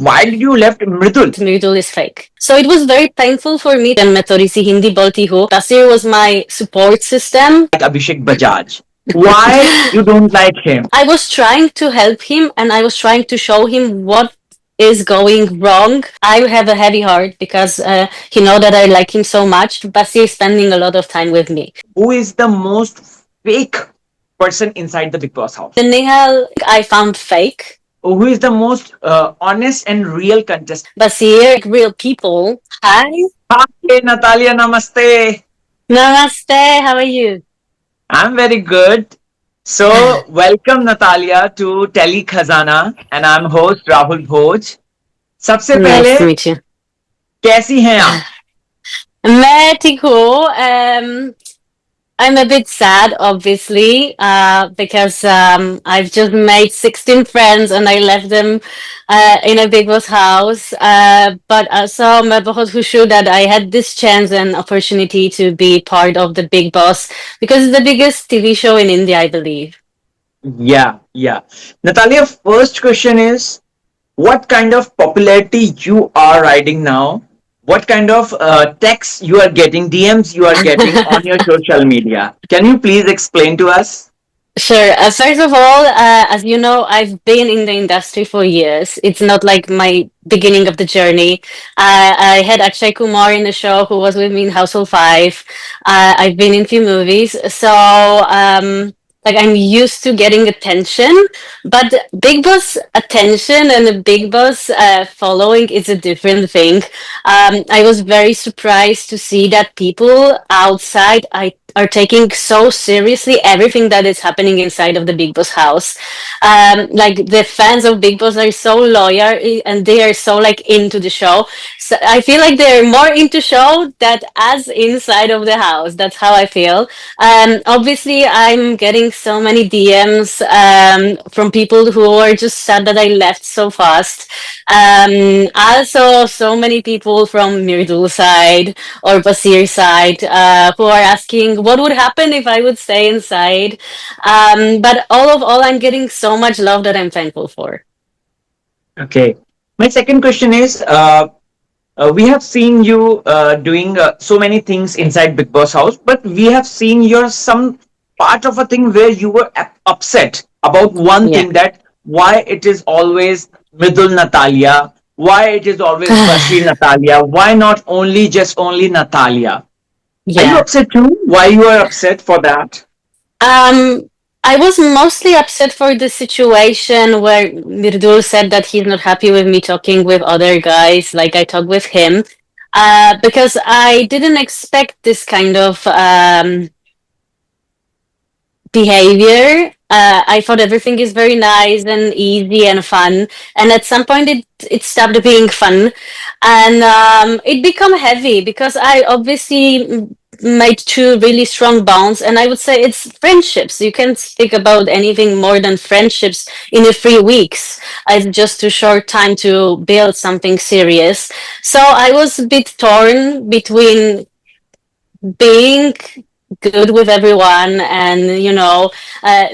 why did you left Mridul? Mridul is fake. So it was very painful for me. And मैं थोड़ी सी हिंदी बोलती हूँ. Basir was my support system. Like Abhishek Bajaj. Why you don't like him? I was trying to help him and I was trying to show him what is going wrong. I have a heavy heart because he know that I like him so much. Basir is spending a lot of time with me. Who is the most fake person inside the Big Boss house? The Nihal I found fake. Who is the most honest and real contestant? Basir, real people. Hi. Hi, Natalia, namaste. Namaste. How are you? I'm very good. So, welcome Natalia to Telly Khazana, and I'm host Rahul Bhoj. सबसे पहले Nice to meet you. कैसी हैं आप? मैं ठीक हूँ. I'm a bit sad, obviously, because I've just made 16 friends and I left them in a Big Boss house. But also, मैं बहुत खुश हूँ that I had this chance and opportunity to be part of the Big Boss because it's the biggest TV show in India, I believe. Yeah. Natalia, first question is, what kind of popularity you are riding now? What kind of texts you are getting, DMs you are getting on your social media? Can you please explain to us? Sure. First of all, as you know, I've been in the industry for years. It's not like my beginning of the journey. I had Akshay Kumar in the show who was with me in Household 5. I've been in few movies. So, like I'm used to getting attention, but Big Boss attention and the Big Boss following is a different thing. I was very surprised to see that people outside are taking so seriously everything that is happening inside of the Big Boss house. Like the fans of Big Boss are so loyal and they are so like into the show. So I feel like they're more into show that as inside of the house. That's how I feel. Obviously, I'm getting so many DMs from people who are just sad that I left so fast. Also, so many people from Mirdul side or Basir side who are asking what would happen if I would stay inside. But all, I'm getting so much love that I'm thankful for. Okay. My second question is, we have seen you doing so many things inside Big Boss house, but we have seen your some part of a thing where you were upset about one Yeah. thing, that why it is always Midul Natalia, why it is always Basi Natalia, why not only just only Natalia? Are you Yeah. upset too? Why you are upset for that? Um, I was mostly upset for the situation where Mirdul said that he's not happy with me talking with other guys, like I talk with him, because I didn't expect this kind of behavior. I thought everything is very nice and easy and fun, and at some point it stopped being fun, and it became heavy because I obviously made two really strong bonds, and I would say it's friendships. You can't speak about anything more than friendships in a 3 weeks. It's just too short time to build something serious. So I was a bit torn between being good with everyone and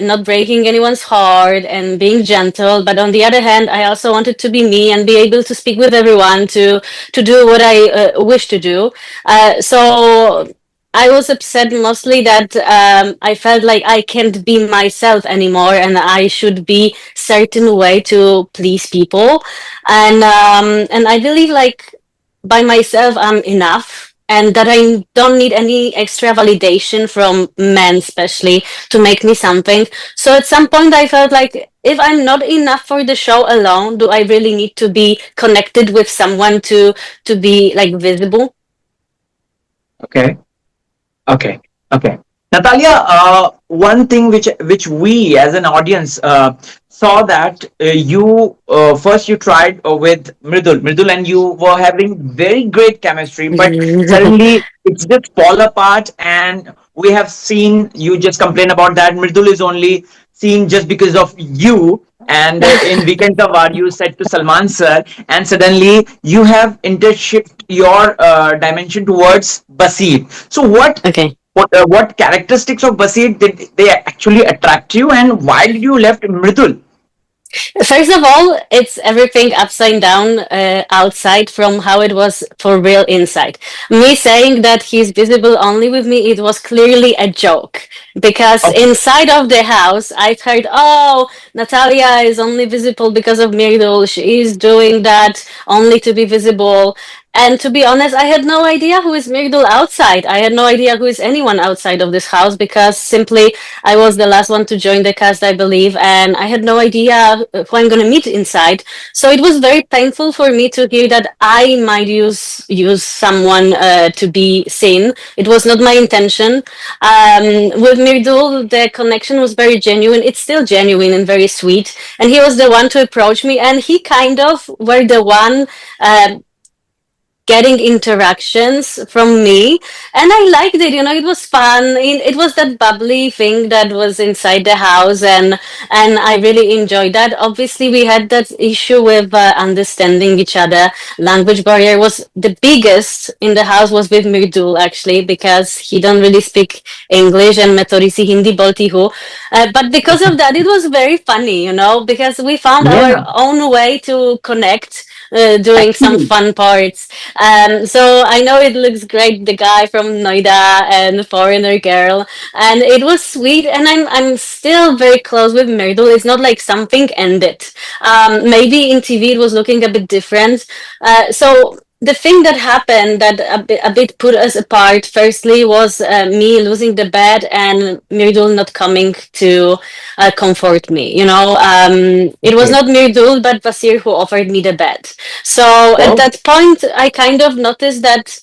not breaking anyone's heart and being gentle, but on the other hand I also wanted to be me and be able to speak with everyone to do what I wish to do. So I was upset mostly that I felt like I can't be myself anymore and I should be certain way to please people, and I believe like by myself I'm enough and that I don't need any extra validation from men, especially to make me something. So at some point, I felt like if I'm not enough for the show alone, do I really need to be connected with someone to be like visible? Okay. Okay. Okay. Natalia, one thing which we as an audience saw, that you first you tried with Mridul, and you were having very great chemistry, but suddenly it's just fall apart, and we have seen you just complain about that. Mridul is only seen just because of you. And in Weekend ka War, you said to Salman sir, and suddenly you have intershift your dimension towards Basir. So Okay. what characteristics of Basir did they actually attract you, and why did you left Mridul? First of all, it's everything upside down outside from how it was for real inside. Me saying that he's visible only with me, it was clearly a joke. Because Okay. inside of the house, I've heard, oh, Natalia is only visible because of Myrtle. She is doing that only to be visible. And to be honest, I had no idea who is Myrtle outside. I had no idea who is anyone outside of this house because simply I was the last one to join the cast, I believe, and I had no idea who I'm going to meet inside. So it was very painful for me to hear that I might use someone to be seen. It was not my intention. With Mirdul, the connection was very genuine. It's still genuine and very sweet. And he was the one to approach me, and he kind of were the one. Getting interactions from me, and I liked it. It was fun. It was that bubbly thing that was inside the house, and I really enjoyed that. Obviously, we had that issue with understanding each other. Language barrier was the biggest in the house, was with Mirdul, actually, because he don't really speak English, and मैं थोड़ी सी हिंदी बोलती हूँ. But because of that, it was very funny, because we found our Yeah, own way to connect doing some actually. fun parts. So I know it looks great, the guy from Noida and Foreigner Girl, and it was sweet. And I'm still very close with Myrtle. It's not like something ended. Maybe in TV it was looking a bit different. So the thing that happened that a bit put us apart, firstly, was me losing the bet and Mirdul not coming to comfort me. It was Okay. not Mirdul, but Basir who offered me the bet. So at Oh, that point, I kind of noticed that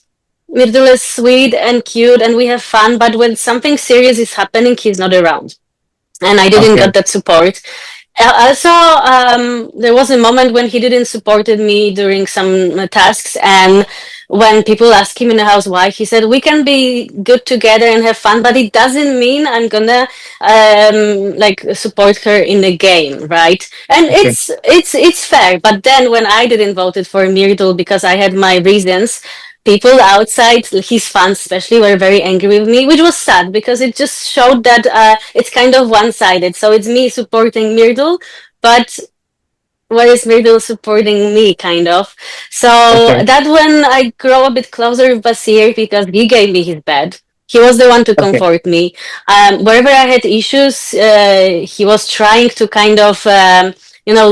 Mirdul is sweet and cute and we have fun, but when something serious is happening, he's not around, and I didn't okay. get that support. Also, there was a moment when he didn't supported me during some tasks, and when people asked him in the house why, he said, "We can be good together and have fun, but it doesn't mean I'm gonna like support her in the game, right?" And Okay. it's fair. But then when I didn't vote for Myrtle because I had my reasons, people outside his fans especially were very angry with me, which was sad because it just showed that it's kind of one-sided. So it's me supporting Myrtle, but where is Myrtle supporting me, kind of. So Okay. that when I grow a bit closer with Basir, because he gave me his bed, he was the one to Okay. comfort me. Wherever I had issues, he was trying to kind of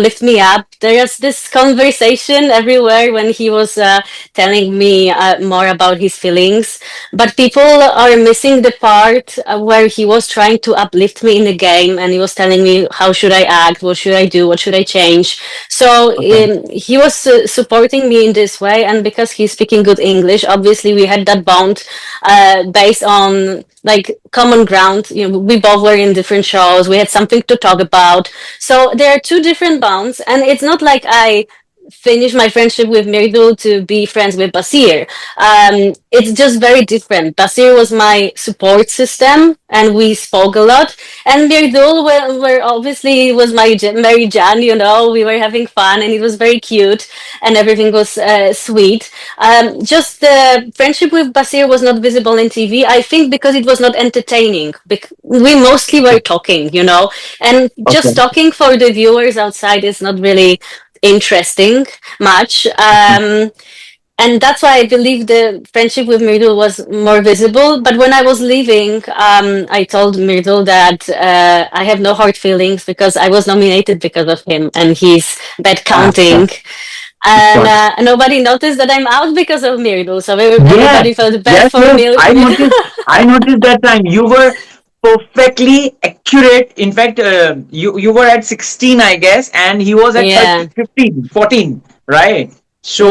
lift me up. There was this conversation everywhere when he was telling me more about his feelings, but people are missing the part where he was trying to uplift me in the game, and he was telling me how should I act, what should I do, what should I change. So Okay. he was supporting me in this way, and because he's speaking good English, obviously we had that bond based on like common ground. We both were in different shows. We had something to talk about. So there are two different bonds, and it's not like I finished my friendship with Mirdul to be friends with Basir. It's just very different. Basir was my support system, and we spoke a lot. And Mirdul, were obviously was my Mary Jan. We were having fun, and it was very cute, and everything was sweet. Just the friendship with Basir was not visible in TV. I think because it was not entertaining. We mostly were talking, and just Okay. talking for the viewers outside is not really interesting much. And that's why I believe the friendship with Myrtle was more visible. But when I was leaving, I told Myrtle that I have no hard feelings because I was nominated because of him and his bad Yeah, counting. of And course. nobody noticed that I'm out because of Myrtle. So Yes, everybody felt bad yes, for yes. me. I noticed. I noticed that time you were perfectly accurate. In fact, you were at 16, I guess, and he was at Yeah, 13, 15, 14, right? yeah. So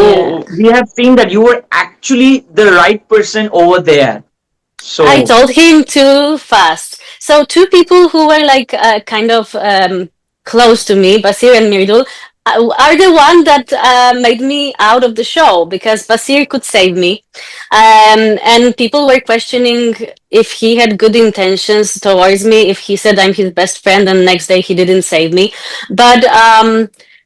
we have seen that you were actually the right person over there. I So told him too fast. So two people who were like kind of close to me, Basir and Mirdul, are the one that made me out of the show because Basir could save me, and people were questioning if he had good intentions towards me. If he said I'm his best friend, and the next day he didn't save me, but.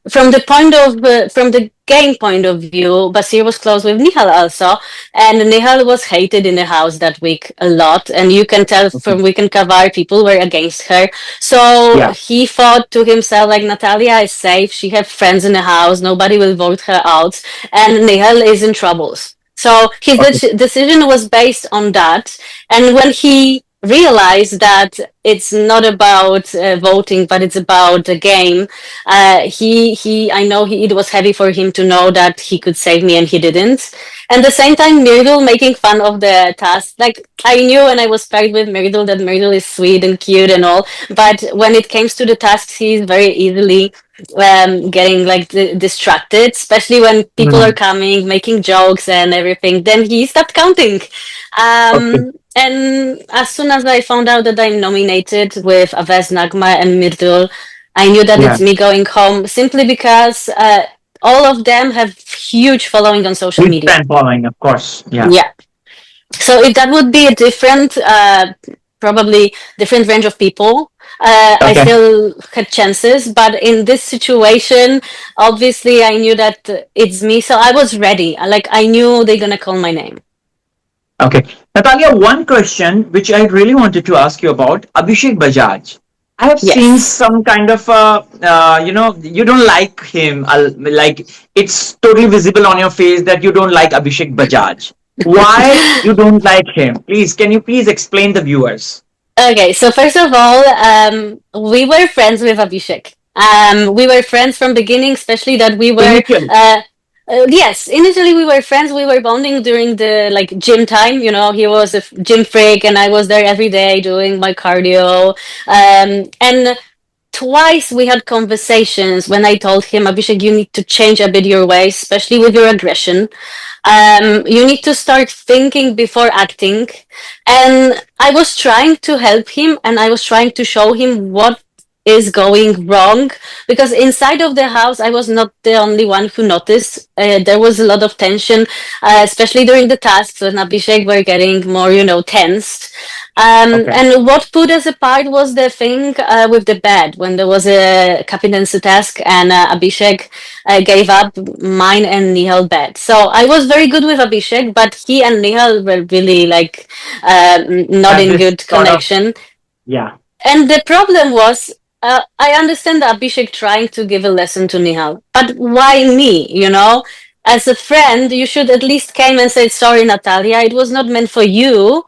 from the game point of view, Basir was close with Nihal also, and Nihal was hated in the house that week a lot, and you can tell Okay. from Weekend Kavar people were against her. So Yeah. he thought to himself like Natalia is safe, she have friends in the house, nobody will vote her out, and Nihal is in troubles. So his Okay. decision was based on that, and when he realized that it's not about voting, but it's about the game, I know it was heavy for him to know that he could save me and he didn't. And at the same time, Myrdal making fun of the task. Like, I knew when I was paired with Myrdal that Myrdal is sweet and cute and all, but when it comes to the tasks, he's very easily getting like distracted, especially when people are Mm. coming, making jokes and everything. Then he stopped counting. Okay. And as soon as I found out that I'm nominated with Aves Nagma and Myrdal, I knew that Yeah. it's me going home simply because all of them have huge following on social With media. fan following, of course. Yeah. Yeah. So if that would be a different, probably different range of people, I Okay. still had chances. But in this situation, obviously, I knew that it's me, so I was ready. Like I knew they're gonna call my name. Okay. Natalia, one question which I really wanted to ask you about Abhishek Bajaj. I have seen Yes. some kind of, you don't like him. Like, it's totally visible on your face that you don't like Abhishek Bajaj. Why you don't like him? Please, can you please explain the viewers? Okay, so first of all, we were friends with Abhishek. We were friends from beginning, especially that we were. Initially. Yes, initially we were friends. We were bonding during the like gym time. You know, he was a gym freak, and I was there every day doing my cardio. And twice we had conversations when I told him, Abhishek, you need to change a bit your ways, especially with your aggression. You need to start thinking before acting. And I was trying to help him and I was trying to show him what is going wrong because inside of the house I was not the only one who noticed there was a lot of tension, especially during the tasks when Abhishek were getting more, tensed. Okay. And what put us apart was the thing with the bed when there was a captaincy task and Abhishek gave up mine and Nihal bed. So I was very good with Abhishek, but he and Nihal were really like not Have in this good sort of, connection. yeah. And the problem was, I understand Abhishek trying to give a lesson to Nihal, but why me? As a friend, you should at least came and said, "Sorry, Natalia, it was not meant for you."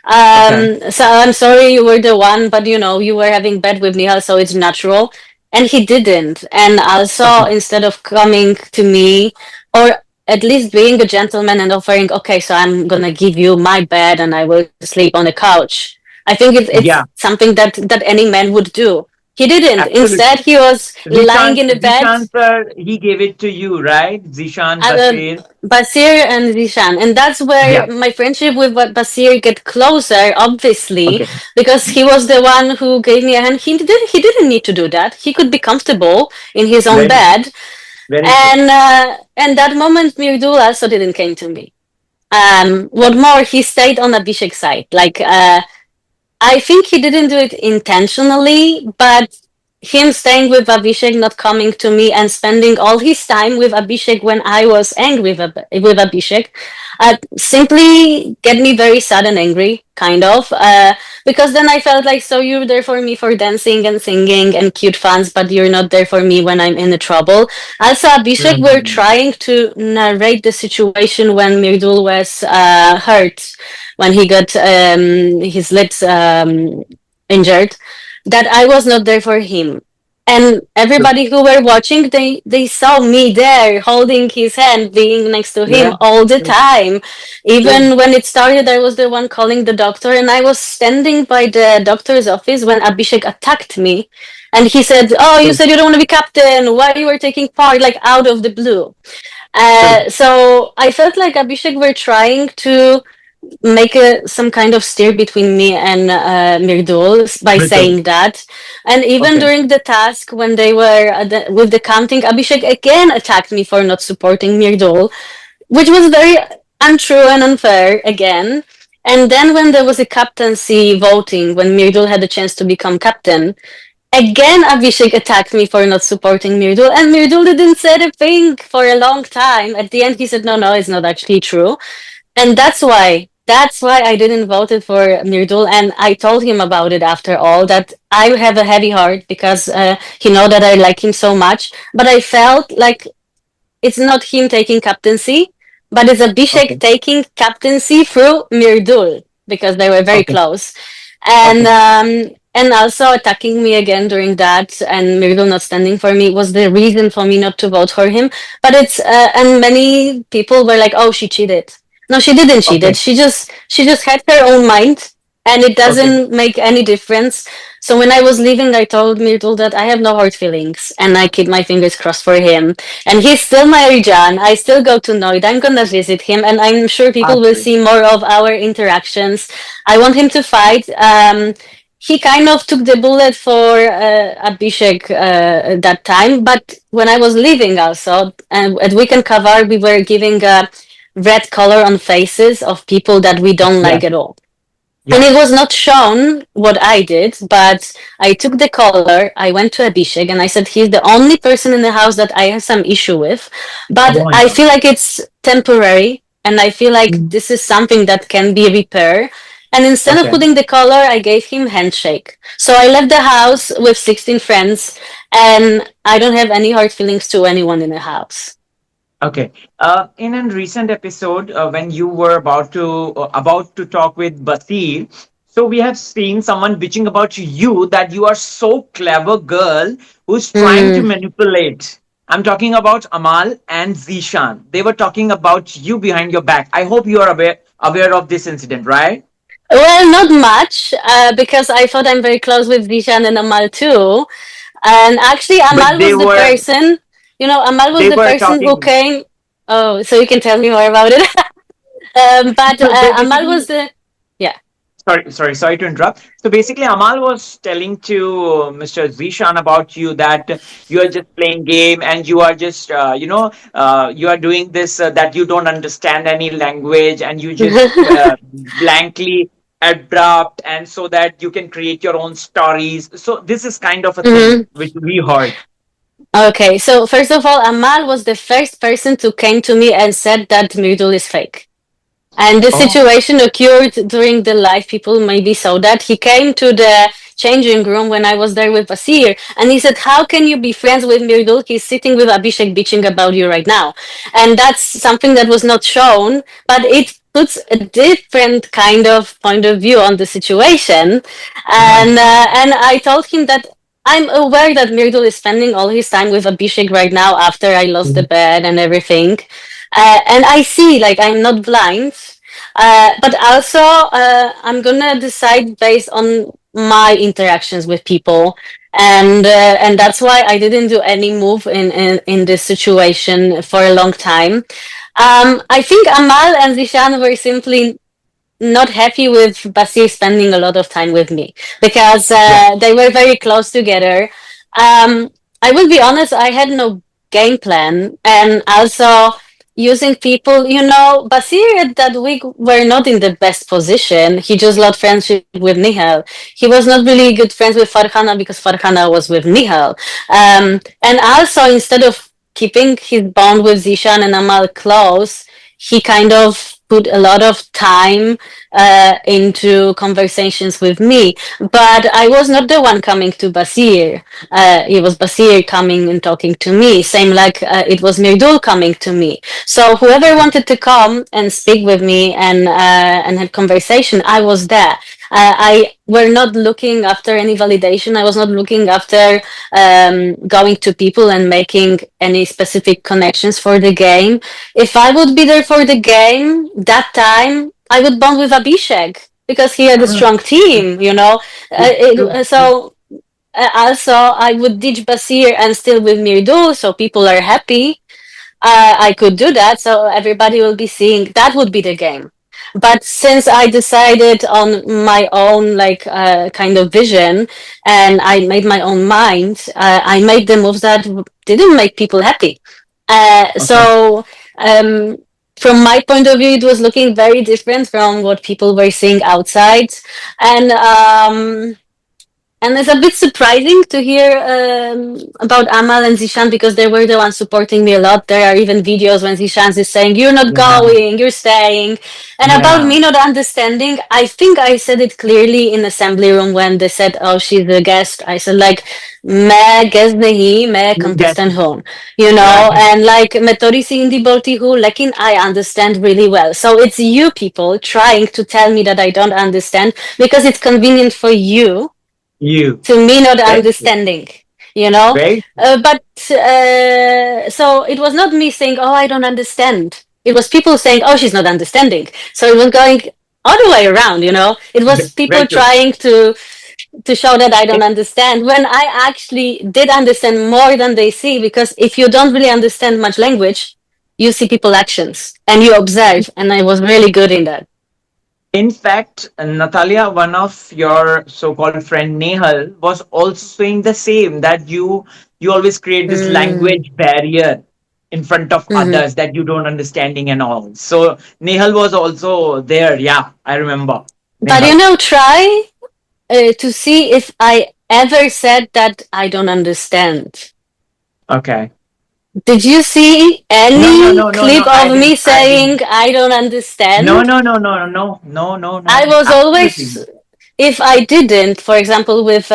Okay. So I'm sorry you were the one, but you were having bad with Nihal, so it's natural. And he didn't. And also, Okay. instead of coming to me, or at least being a gentleman and offering, okay, so I'm gonna give you my bed and I will sleep on the couch. I think it's Yeah, something that any man would do. He didn't. absolutely. Instead, he was lying Zishan, in the bed, Zishan sir, he gave it to you, right? Zishan Bashir. Basir and Zishan, and that's where Yeah. my friendship with Basir get closer, obviously, Okay. because he was the one who gave me a hand. He didn't need to do that. He could be comfortable in his own Very true. bed, Very true. and that moment Mirdul also didn't came to me. What more, he stayed on Abhishek's side. Like I think he didn't do it intentionally, but him staying with Abhishek, not coming to me, and spending all his time with Abhishek when I was angry with Abhishek, simply get me very sad and angry, kind of. Because then I felt like, so you're there for me for dancing and singing and cute fans, but you're not there for me when I'm in the trouble. Also, Abhishek were Mhm. trying to narrate the situation when Mirdul was hurt when he got his lips injured, that I was not there for him. And True. everybody who were watching, they saw me there holding his hand, being next to Yeah. him all the True. time. True. Even when it started, I was the one calling the doctor, and I was standing by the doctor's office when Abhishek attacked me. And he said, "Oh, you True. said you don't want to be captain. Why you were taking part?" Like out of the blue. True. So I felt like Abhishek were trying to make some kind of steer between me and Mirdul by Brutal. saying that. And even Okay. during the task when they were with the counting, Abhishek again attacked me for not supporting Mirdul, which was very untrue and unfair again. And then when there was a captaincy voting, when Mirdul had a chance to become captain, Again, Abhishek attacked me for not supporting Mirdul, and Mirdul didn't say a thing for a long time. At the end, he said, "No, no, it's not actually true," and that's why I didn't vote it for Mirdul. And I told him about it after all that I have a heavy heart because he know that I like him so much, but I felt like it's not him taking captaincy, but it's Abhishek Okay. taking captaincy through Mirdul because they were very Okay. close, Okay. and also attacking me again during that, and Mirdul not standing for me was the reason for me not to vote for him. But it's and many people were like, "Oh, she cheated." No, she didn't cheat it. Okay. She just had her own mind, and it Okay. doesn't make any difference. So when I was leaving, I told Myrtle that I have no hard feelings, and I keep my fingers crossed for him. And he's still my Rijan. I still go to Noida. I'm gonna visit him, and I'm sure people will Absolutely. see more of our interactions. I want him to fight. He kind of took the bullet for Abhishek that time, but when I was leaving also, and at Weekend Kavar, we were giving a red color on faces of people that we don't Yeah. like at all. And Yeah. it was not shown what I did, but I took the color, I went to Abhishek, and I said, he's the only person in the house that I have some issue with. Oh But my I God. feel like it's temporary, and I feel like Mm. this is something that can be repaired. And instead of Okay. putting the color, I gave him handshake. So I left the house with 16 friends, and I don't have any hard feelings to anyone in the house. Okay. In a recent episode, when you were about to talk with Basir, so we have seen someone bitching about you that you are so clever girl who's trying to Hmm. manipulate. I'm talking about Amal and Zishan. They were talking about you behind your back. I hope you are aware of this incident, right? Well, not much, because I thought I'm very close with Dishan and Amal too. And actually, But Amal was the person, Amal was they the were person who talking. came. Oh, so you can tell me more about it. But So they Amal basically was the, yeah. sorry to interrupt. So basically, Amal was telling to Mr. Zishan about you that you are just playing game and you are just, you are doing this that you don't understand any language and you just blankly abrupt, and so that you can create your own stories. So this is kind of a thing Mhm. which we heard. Okay, so first of all, Amal was the first person to came to me and said that Myrtle is fake. And the Oh, situation occurred during the live. People maybe saw that. He came to the changing room when I was there with Basir, and he said, "How can you be friends with Mirdul? He's sitting with Abhishek bitching about you right now." And that's something that was not shown, but it puts a different kind of point of view on the situation. right. And I told him that I'm aware that Mirdul is spending all his time with Abhishek right now after I lost the Mhm. bed and everything. And I see, like, I'm not blind, but also I'm gonna decide based on my interactions with people, and that's why I didn't do any move in this situation for a long time. I think Amal and Zishan were simply not happy with Basir spending a lot of time with me because Yeah. they were very close together. I will be honest, I had no game plan, and also using people, Basir at that week were not in the best position. He just lost friendship with Nihal. He was not really good friends with Farhana because Farhana was with Nihal. And also, instead of keeping his bond with Zishan and Amal close, he kind of put a lot of time into conversations with me. But I was not the one coming to Basir. It was Basir coming and talking to me, same like it was Mirdul coming to me. So whoever Okay. wanted to come and speak with me and have conversation, I was there. I were not looking after any validation. I was not looking after going to people and making any specific connections for the game. If I would be there for the game that time, I would bond with Abhishek because he had a Ah, strong team. true, true, true. So also I would ditch Basir and still with Mirdul, so people are happy. I could do that, so everybody will be seeing that would be the game. But since I decided on my own, like, kind of vision, and I made my own mind, I made the moves that didn't make people happy. Okay. So, um, from my point of view, it was looking very different from what people were seeing outside, and And it's a bit surprising to hear about Amal and Zishan because they were the ones supporting me a lot. There are even videos when Zishan is saying, "You're not Yeah. going, you're staying." And about Yeah. me not understanding, I think I said it clearly in assembly room when they said, "Oh, she's a guest." I said like, "मैं guest नहीं, मैं Yes. contestant हूँ," you know, Right. and like मैं थोड़ी सी हिंदी बोलती हूँ, लेकिन I understand really well. So it's you people trying to tell me that I don't understand because it's convenient for you You. to me not Very true. understanding, you know. Very true. But so it was not me saying, "Oh, I don't understand." It was people saying, "Oh, she's not understanding." So it was going all the way around, you know. It was people Very true. trying to show that I don't understand when I actually did understand more than they see, because if you don't really understand much language, you see people actions and you observe, and I was really good in that. In fact, Natalia, one of your so-called friend Nehal was also saying the same, that you always create this Mm. language barrier in front of Hmm. others, that you don't understanding and all. So Nehal was also there. Yeah, I remember But Nehal. try to see if I ever said that I don't understand. Okay. Did you see No, no, any no, no, no. clip I of didn't. me I saying didn't. I don't No, understand? no, no, no, no, no, no, I no. was Absolutely. always, if I didn't, for example, with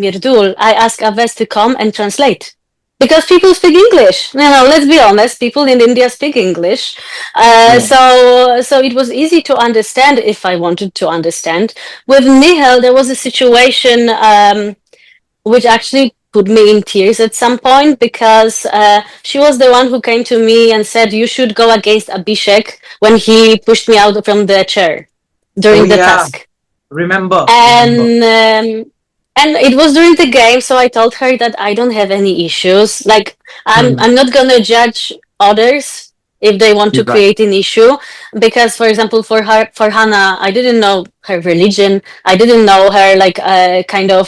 Mirdul, I ask Aves to come and translate. Because people speak English. Let's be honest, people in India speak English. Yeah. So it was easy to understand if I wanted to understand. With Nihal, there was a situation which actually put me in tears at some point, because she was the one who came to me and said, "You should go against Abhishek," when he pushed me out from the chair Oh during the yeah. task. Remember, remember. And it was during the game, so I told her that I don't have any issues. Like, Hmm. I'm not gonna judge others if they want to You're right. create an issue, because, for example, for Hannah, I didn't know her religion. I didn't know her like kind of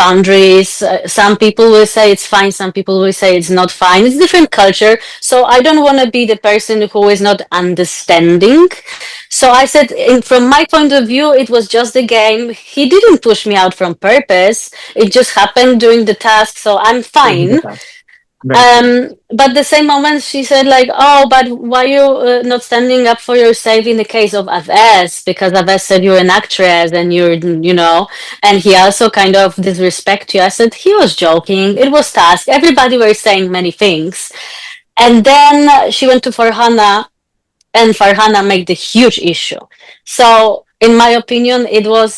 boundaries. Some people will say it's fine. Some people will say it's not fine. It's different culture, so I don't want to be the person who is not understanding. So I said, from my point of view, it was just a game. He didn't push me out from purpose. It just happened during the task, so I'm During the fine. task. Very true. But the same moment she said like, "Oh, but why you not standing up for yourself in the case of Aves? Because Aves said you're an actress and and he also kind of disrespect you." I said he was joking. It was task. Everybody were saying many things. And then she went to Farhana, and Farhana made a huge issue. So, in my opinion, it was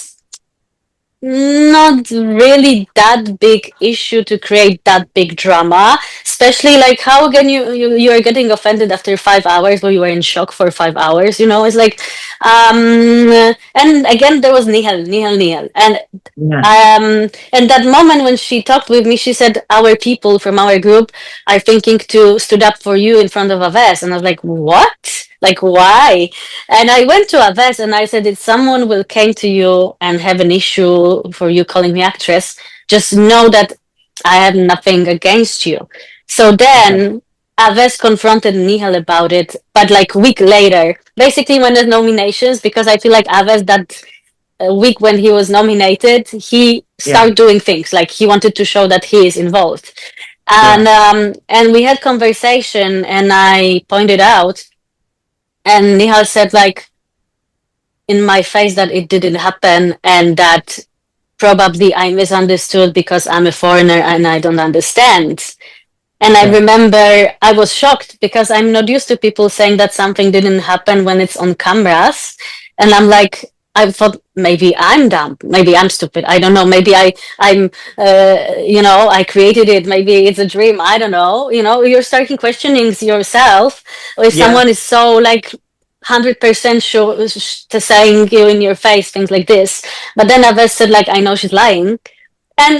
not really that big issue to create that big drama, especially like how again you are getting offended after 5 hours, where you were in shock for 5 hours. It's like and again there was Nihal, Yeah. and that moment when she talked with me, she said, "Our people from our group are thinking to stood up for you in front of Aves." And I was like, "What? Like, why?" And I went to Aves and I said, "If someone will came to you and have an issue for you calling me actress, just know that I have nothing against you." So Okay. then Aves confronted Nihal about it, but like a week later, basically when there's nominations, because I feel like Aves that a week when he was nominated, he Yeah. started doing things like he wanted to show that he is involved. Yeah. And we had conversation, and I pointed out, and Nihal said like in my face that it didn't happen, and that probably I misunderstood because I'm a foreigner and I don't understand. And I Okay. remember I was shocked because I'm not used to people saying that something didn't happen when it's on cameras. And I'm like, I thought maybe I'm dumb, maybe I'm stupid. I don't know. Maybe I created it. Maybe it's a dream. I don't know. You're starting questioning yourself. If Yeah. someone is so like 100% sure to saying you in your face things like this, but then I've said like, I know she's lying, and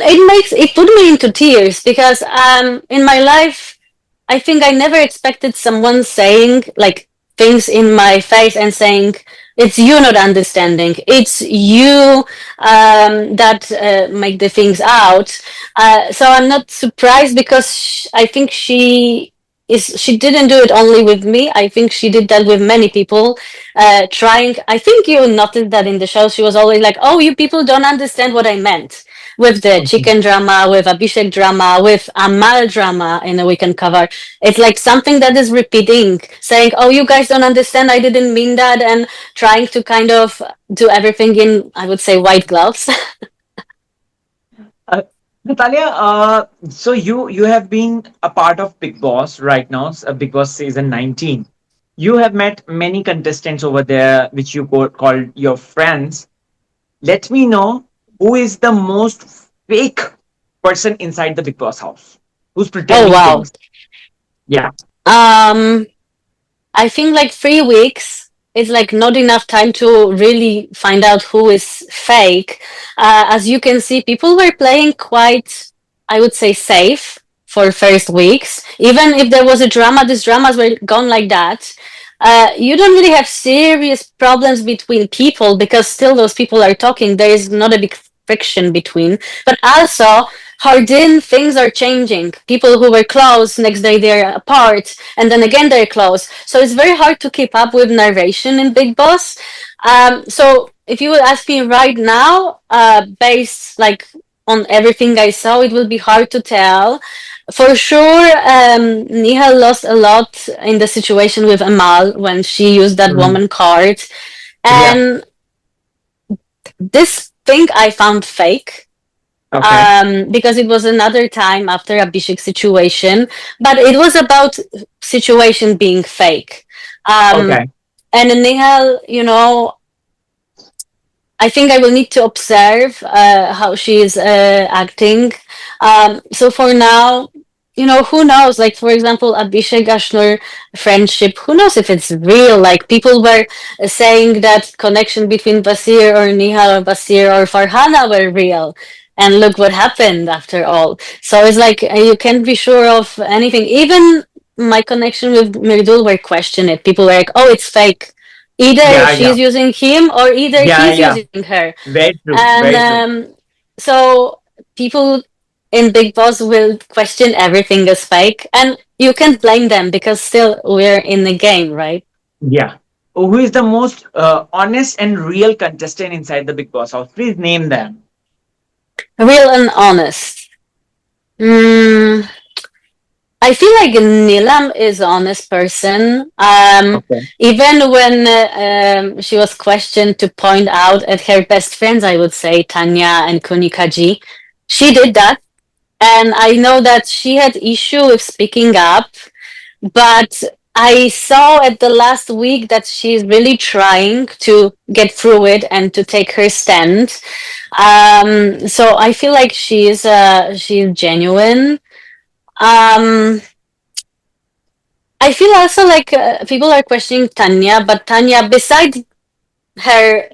it put me into tears because in my life I think I never expected someone saying like things in my face and saying it's you not understanding, it's you that make the things out. So I'm not surprised because I think she is she didn't do it only with me. I think she did that with many people. Trying, I think you noticed that in the show, she was always like, "Oh, you people don't understand what I meant." With the Okay. chicken drama, with Abhishek drama, with Amal drama in a weekend cover, it's like something that is repeating, saying, "Oh, you guys don't understand. I didn't mean that," and trying to kind of do everything in, I would say, white gloves. Uh, Natalia, so you have been a part of Big Boss right now, Big Boss season 19. You have met many contestants over there, which you called your friends. Let me know who is the most fake person inside the Big Boss house, who's Oh pretending wow. things. Yeah, Um, I think like 3 weeks is like not enough time to really find out who is fake. As you can see, people were playing quite, I would say, safe for first weeks. Even if there was a drama, these dramas were gone like that. You don't really have serious problems between people because still those people are talking. There is not a big friction between. But also, Hardin, things are changing. People who were close, next day they're apart, and then again they're close. So it's very hard to keep up with narration in Big Boss. So if you would ask me right now, based like on everything I saw, it will be hard to tell. For sure, Nihal lost a lot in the situation with Amal when she used that mhm, woman card. yeah, And this thing I found fake okay, because it was another time after Abhishek situation, but it was about situation being fake. Um, okay, and Nihal, I think I will need to observe how she is acting. So for now, who knows? Like, for example, Abhishek Ashnur friendship, who knows if it's real? Like, people were saying that connection between Basir or Nihal or Basir or Farhana were real. And look what happened after all. So it's like you can't be sure of anything. Even my connection with Mirdul were questioned it. People were like, oh, it's fake. Either yeah, yeah, she's using him or either yeah, he's yeah. using her. Very true, And very true. so people in Big Boss will question everything as fake. And you can't blame them because still we're in the game, right? Yeah. Who is the most honest and real contestant inside the Big Boss house? Please name them. Real and honest. Mm, I feel like Nilam is an honest person. Okay. Even when she was questioned to point out at her best friends, I would say Tanya and Kunikaji, she did that. And I know that she had issue with speaking up, but I saw at the last week that she's really trying to get through it and to take her stand. So I feel like she's genuine. Um, I feel also like people are questioning Tanya, but Tanya, beside her,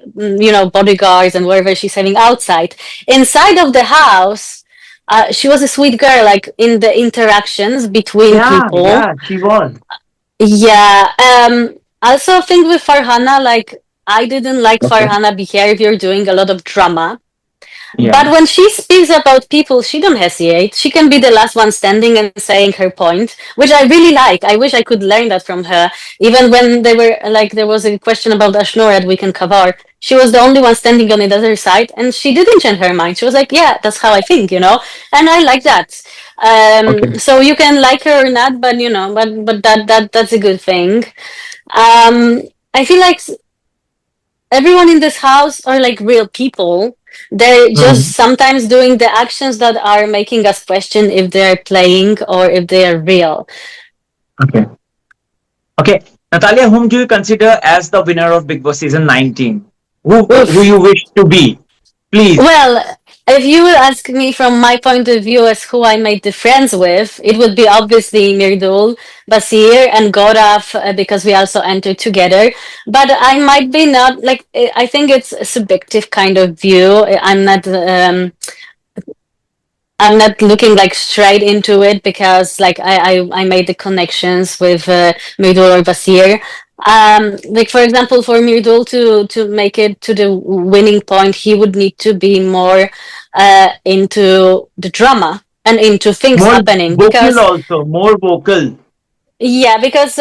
bodyguards and whatever she's having outside, inside of the house, she was a sweet girl, like in the interactions between Yeah, people. yeah, she was. Yeah. Also, I think with Farhana, like I didn't like Okay. Farhana behavior doing a lot of drama. But Yeah. when she speaks about people, she don't hesitate. She can be the last one standing and saying her point, which I really like. I wish I could learn that from her. Even when they were like, there was a question about Ashnor at Weekend Kavar. She was the only one standing on the other side, and she didn't change her mind. She was like, "Yeah, that's how I think," and I like that. Okay. So you can like her or not, but but that's a good thing. Um, I feel like everyone in this house are like real people. They're just Mhm. sometimes doing the actions that are making us question if they're playing or if they are real. Okay. Okay. Natalia, whom do you consider as the winner of Big Boss season 19? Who Oof. you wish to be? Please. Well, if you would ask me from my point of view as who I made the friends with, it would be obviously Mirdul, Basir, and Gaurav because we also entered together. But I might be not like I think it's a subjective kind of view. I'm not looking like straight into it because like I made the connections with Mirdul or Basir. Like for example, for Mirdul to make it to the winning point, he would need to be more into the drama and into things More happening vocal because also. More vocal. Yeah, because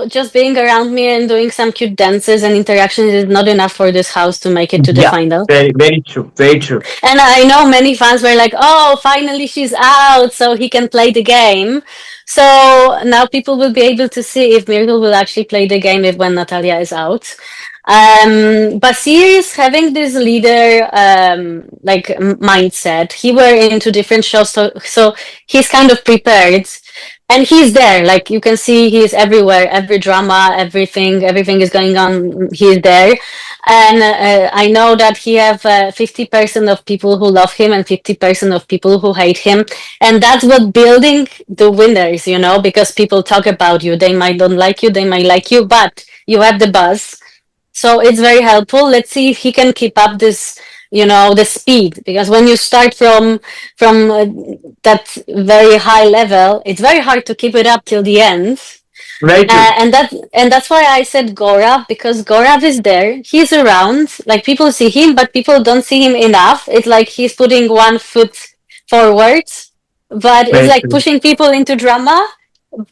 just being around me and doing some cute dances and interactions is not enough for this house to make it to the Yeah, final. very true, very true. And I know many fans were like, "Oh, finally she's out, so he can play the game." So now people will be able to see if Myrtle will actually play the game if when Natalia is out. Basir is having this leader mindset. He were into different shows, so he's kind of prepared, and he's there. Like you can see, he's everywhere. Every drama, everything is going on. He's there, and I know that he have 50% of people who love him and 50% of people who hate him, and that's what building the winners. Because people talk about you. They might don't like you, they might like you, but you have the buzz, so it's very helpful. Let's see if he can keep up this, the speed. Because when you start from that very high level, it's very hard to keep it up till the end. Very true. And that's why I said Gaurav, because Gaurav is there. He's around. Like people see him, but people don't see him enough. It's like he's putting one foot forward, but it's Very like true. pushing people into drama.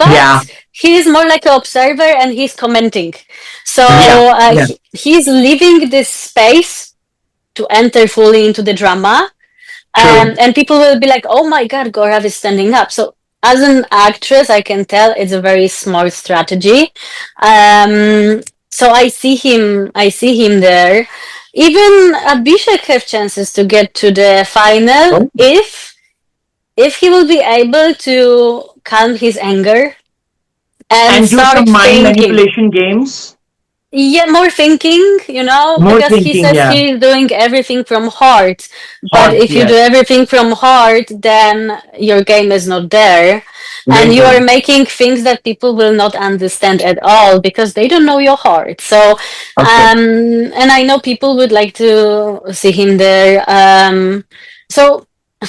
Yeah, But he's more like an observer and he's commenting. So yeah, yeah. he's leaving this space to enter fully into the drama, True. and people will be like, "Oh my God, Gaurav is standing up." So as an actress, I can tell it's a very smart strategy. So I see him there. Even Abhishek have chances to get to the final Oh. if he will be able to calm his anger and And do start some mind thinking. manipulation games. Yeah, more thinking, More because he thinking. says Yeah. he's doing everything from heart. But Hot. if you do Yes. everything from heart, then your game is not there. And Very you are true. making things that people will not understand at all because they don't know your heart. So, Okay. and I know people would like to see him there. So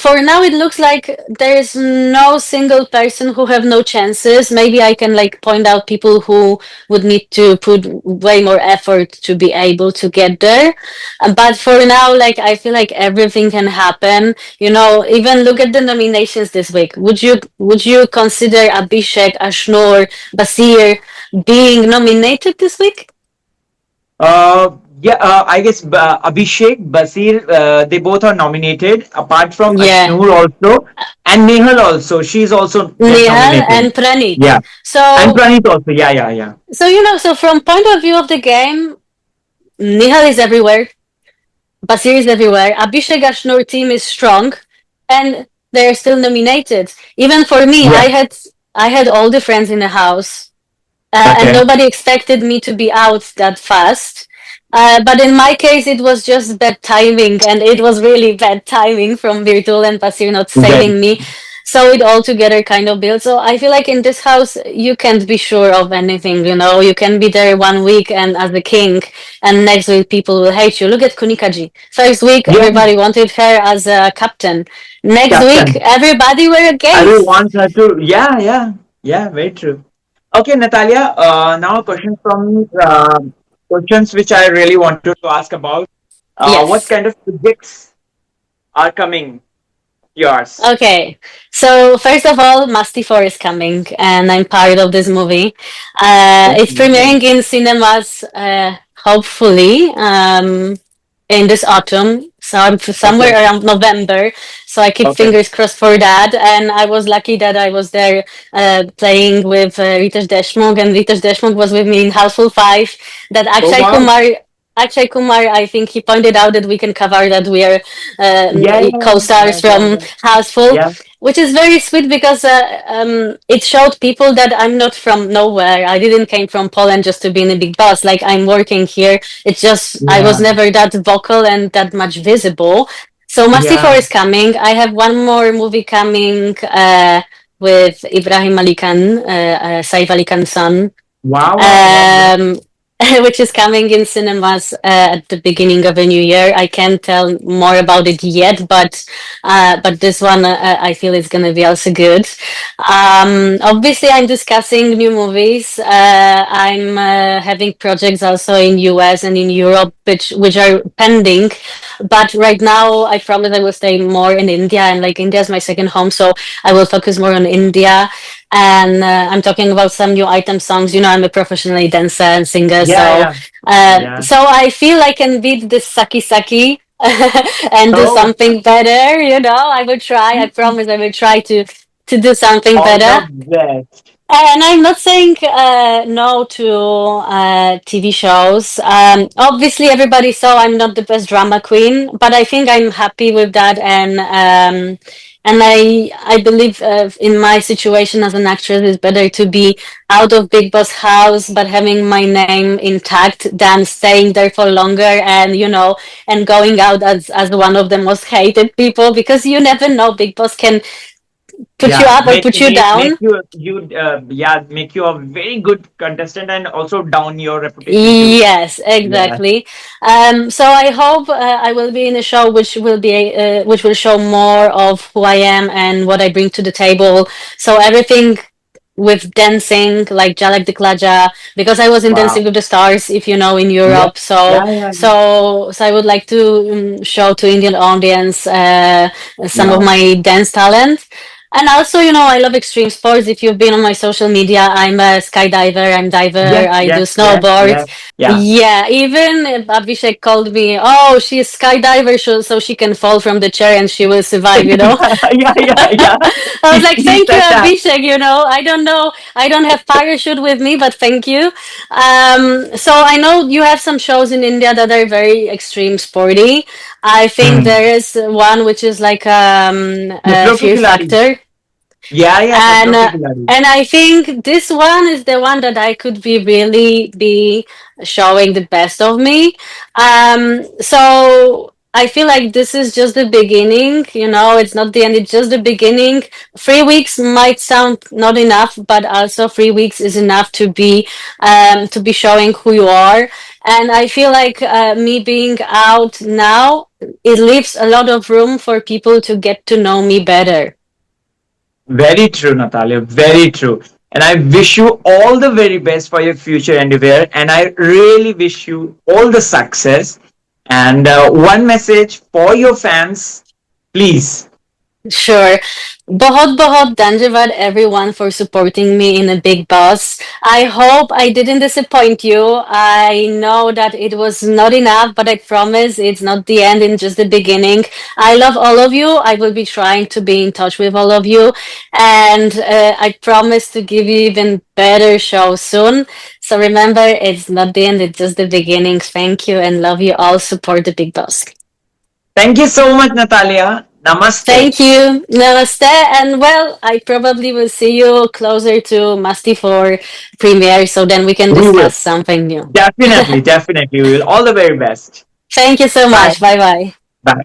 for now, it looks like there is no single person who have no chances. Maybe I can like point out people who would need to put way more effort to be able to get there. But for now, like I feel like everything can happen. Even look at the nominations this week. Would you consider Abhishek, Ashnur, Basir being nominated this week? Yeah, I guess Abhishek, Basir, they both are nominated, apart from Yeah, Ashnur also, and Nehal also. She's also get Nihal nominated. and Pranit. Yeah, and So, Pranit also. Yeah, yeah, yeah. so from point of view of the game, Nihal is everywhere. Basir is everywhere. Abhishek Ashnur team is strong, and they're still nominated. Even for me, Yeah. I had all the friends in the house, and Okay. nobody expected me to be out that fast. But in my case, it was just bad timing, and it was really bad timing from Virtul and Pasir not Very. saving me. So it all together kind of built. So I feel like in this house, you can't be sure of anything. You can be there one week and as the king, and next week people will hate you. Look at Kunikaji. First week, Yeah, everybody wanted her as a captain. Next week, captain. everybody were I will against. want her to. Yeah, yeah, yeah. Very true. Okay, Natalia. Now a question from questions which I really wanted to ask about. What Yes. kind of projects are coming yours? Okay, so first of all, Musty 4 is coming, and I'm part of this movie. It's Okay. premiering in cinemas, hopefully, in this autumn, so somewhere Okay. around November. So I keep Okay. fingers crossed for that. And I was lucky that I was there playing with Ritesh Deshmukh, and Ritesh Deshmukh was with me in Houseful 5. That Oh Akshay wow. Kumar. Akshay Kumar, I think he pointed out that we can cover that we are Yeah, yeah, co-stars yeah, yeah, from yeah. Houseful, Yeah. which is very sweet because it showed people that I'm not from nowhere. I didn't came from Poland just to be in a big boss. Like I'm working here. It's just I was Yeah. never that vocal and that much visible. So Masti 4 Yeah. is coming. I have one more movie coming with Ibrahim Ali Khan, Saif Ali Khan's son, Wow, wow, wow. Yeah. um, which is coming in cinemas at the beginning of the new year. I can't tell more about it yet, but this one I feel is going to be also good. Obviously, I'm discussing new movies. I'm having projects also in US and in Europe, which are pending. But right now, I promise I will stay more in India, and like India is my second home, so I will focus more on India. and I'm talking about some new item songs. You know, I'm a professionally dancer and singer, Yeah, so yeah, yeah. so I feel I can beat this sucky and do So something better. You know, I will try. I promise, I will try to do something all the better. best. And I'm not saying no to TV shows. Obviously, everybody saw I'm not the best drama queen, but I think I'm happy with that, and I believe in my situation as an actress, it's better to be out of Big Boss house, but having my name intact than staying there for longer and and going out as one of the most hated people, because you never know, Big Boss can put you Yeah, up or put you make down. yeah, make you a very good contestant and also down your reputation too. Yes, Yeah. exactly. So I hope I will be in a show which will show more of who I am and what I bring to the table. So everything with dancing, like Jalak Diklaja, because I was in Dancing Wow. with the Stars, if you know, in Yeah. Europe. So Yeah. Yeah. Yeah. so I would like to show to Indian audience some of Wow. my dance talent. And also, I love extreme sports. If you've been on my social media, I'm a skydiver, I'm diver, Yes. I do Yes. Yes. snowboard. Yes. Yeah. Yeah, even Abhishek called me, oh, she's skydiver, so she can fall from the chair and she will survive. Yeah. Yeah. Yeah. I was like, He thank you, said that. Abhishek. I don't know, I don't have parachute with me, but thank you. So I know you have some shows in India that are very extreme sporty. I think Hmm. there is one which is like a Nitro Fear Khiladi. Factor, Yeah. Yeah. and Nitro uh, Khiladi. and I think this one is the one that I could be showing the best of me. So I feel like this is just the beginning. It's not the end. It's just the beginning. 3 weeks might sound not enough, but also 3 weeks is enough to be showing who you are. And I feel like me being out now, it leaves a lot of room for people to get to know me better. Very true, Natalia. Very true. And I wish you all the very best for your future endeavor. And I really wish you all the success. And one message for your fans, please. Sure. बहुत धन्यवाद everyone for supporting me in a Big Boss. I hope I didn't disappoint you. I know that it was not enough, but I promise it's not the end, it's just the beginning. I love all of you. I will be trying to be in touch with all of you. And I promise to give you even better shows soon. So remember, it's not the end, it's just the beginning. Thank you and love you all. Support the Big Boss. Thank you so much, Natalia. Namaste. Thank you. Namaste. And well, I probably will see you closer to Musty for premiere, so then we can We will. discuss something new. Definitely, definitely. We will. All the very best. Thank you so Bye. much. Bye bye. Bye.